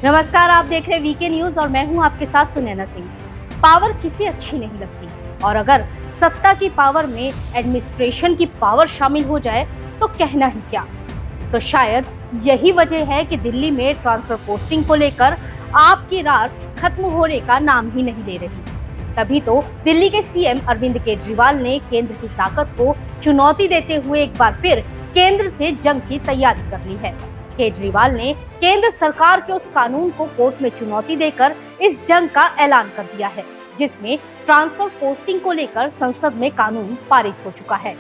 नमस्कार, आप देख रहे वीके न्यूज और मैं हूं आपके साथ सुनैना सिंह। पावर किसी अच्छी नहीं लगती और अगर सत्ता की पावर में एडमिनिस्ट्रेशन की पावर शामिल हो जाए तो कहना ही क्या। तो शायद यही वजह है कि दिल्ली में ट्रांसफर पोस्टिंग को लेकर आपकी रात खत्म होने का नाम ही नहीं ले रही। तभी तो दिल्ली के सीएम अरविंद केजरीवाल ने केंद्र की ताकत को चुनौती देते हुए एक बार फिर केंद्र से जंग की तैयारी कर ली है। केजरीवाल ने केंद्र सरकार के उस कानून को कोर्ट में चुनौती देकर इस जंग का ऐलान कर दिया है, जिसमें ट्रांसफर पोस्टिंग को लेकर संसद में कानून पारित हो चुका है।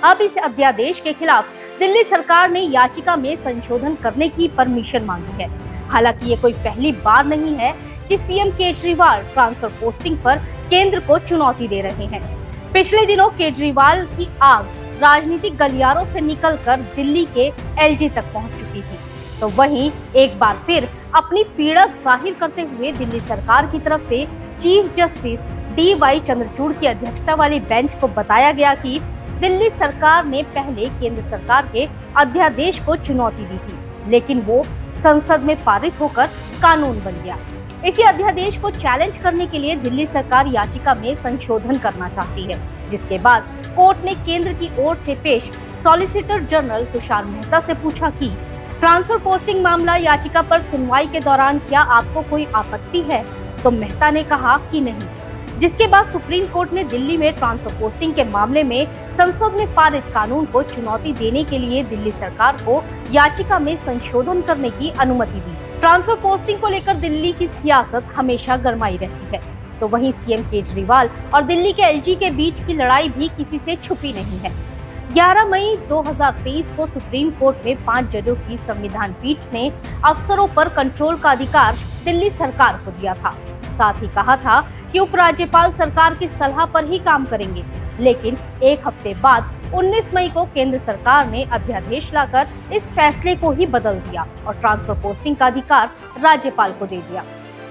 अब इस अध्यादेश के खिलाफ दिल्ली सरकार ने याचिका में संशोधन करने की परमिशन मांगी है। हालांकि ये कोई पहली बार नहीं है कि सीएम केजरीवाल ट्रांसफर पोस्टिंग पर केंद्र को चुनौती दे रहे हैं। पिछले दिनों केजरीवाल की आग राजनीतिक गलियारों से निकलकर दिल्ली के एलजी तक पहुंच चुकी थी। तो वहीं एक बार फिर अपनी पीड़ा जाहिर करते हुए दिल्ली सरकार की तरफ से चीफ जस्टिस DY चंद्रचूड़ की अध्यक्षता वाली बेंच को बताया गया कि दिल्ली सरकार ने पहले केंद्र सरकार के अध्यादेश को चुनौती दी थी, लेकिन वो संसद में पारित होकर कानून बन गया। इसी अध्यादेश को चैलेंज करने के लिए दिल्ली सरकार याचिका में संशोधन करना चाहती है, जिसके बाद कोर्ट ने केंद्र की ओर से पेश सॉलिसिटर जनरल तुषार मेहता से पूछा कि ट्रांसफर पोस्टिंग मामला याचिका पर सुनवाई के दौरान क्या आपको कोई आपत्ति है, तो मेहता ने कहा कि नहीं। जिसके बाद सुप्रीम कोर्ट ने दिल्ली में ट्रांसफर पोस्टिंग के मामले में संसद में पारित कानून को चुनौती देने के लिए दिल्ली सरकार को याचिका में संशोधन करने की अनुमति दी। ट्रांसफर पोस्टिंग को लेकर दिल्ली की सियासत हमेशा गरमाई रहती है, तो वहीं सीएम केजरीवाल और दिल्ली के एलजी के बीच की लड़ाई भी किसी से छुपी नहीं है। 11 मई 2023 को सुप्रीम कोर्ट में 5 जजों की संविधान पीठ ने अफसरों पर कंट्रोल का अधिकार दिल्ली सरकार को दिया था। साथ ही कहा था कि उपराज्यपाल सरकार की सलाह पर ही काम करेंगे, लेकिन एक हफ्ते बाद 19 मई को केंद्र सरकार ने अध्यादेश लाकर इस फैसले को ही बदल दिया और ट्रांसफर पोस्टिंग का अधिकार राज्यपाल को दे दिया,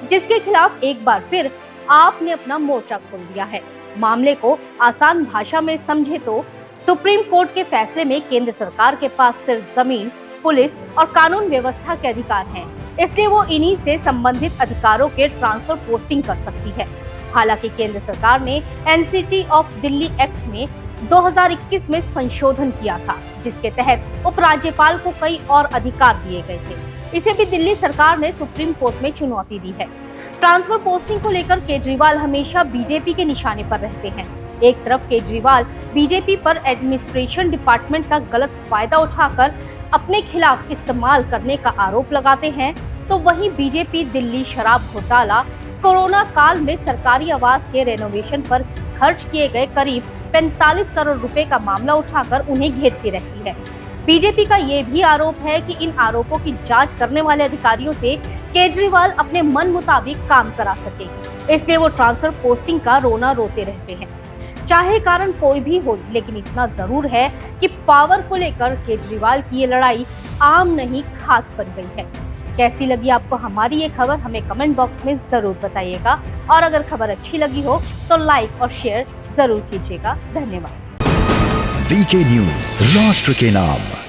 जिसके खिलाफ एक बार फिर आपने अपना मोर्चा खोल दिया है। मामले को आसान भाषा में समझे तो सुप्रीम कोर्ट के फैसले में केंद्र सरकार के पास सिर्फ जमीन, पुलिस और कानून व्यवस्था के अधिकार हैं, इसलिए वो इन्हीं से संबंधित अधिकारों के ट्रांसफर पोस्टिंग कर सकती है। हालांकि केंद्र सरकार ने एनसीटी ऑफ दिल्ली एक्ट में 2021 में संशोधन किया था, जिसके तहत उपराज्यपाल को कई और अधिकार दिए गए थे। इसे भी दिल्ली सरकार ने सुप्रीम कोर्ट में चुनौती दी है। ट्रांसफर पोस्टिंग को लेकर केजरीवाल हमेशा बीजेपी के निशाने पर रहते हैं। एक तरफ केजरीवाल बीजेपी पर एडमिनिस्ट्रेशन डिपार्टमेंट का गलत फायदा उठाकर अपने खिलाफ इस्तेमाल करने का आरोप लगाते हैं, तो वहीं बीजेपी दिल्ली शराब घोटाला, कोरोना काल में सरकारी आवास के रेनोवेशन पर खर्च किए गए करीब 45 करोड़ रुपए का मामला उठाकर उन्हें घेरती रहती है। बीजेपी का ये भी आरोप है कि इन आरोपों की जांच करने वाले अधिकारियों से केजरीवाल अपने मन मुताबिक काम करा सके, इसलिए वो ट्रांसफर पोस्टिंग का रोना रोते रहते हैं। चाहे कारण कोई भी हो, लेकिन इतना जरूर है कि पावर को लेकर केजरीवाल की ये लड़ाई आम नहीं खास बन गई है। कैसी लगी आपको हमारी ये खबर, हमें कमेंट बॉक्स में जरूर बताइएगा और अगर खबर अच्छी लगी हो तो लाइक और शेयर जरूर कीजिएगा। धन्यवाद। वीके न्यूज, राष्ट्र के नाम।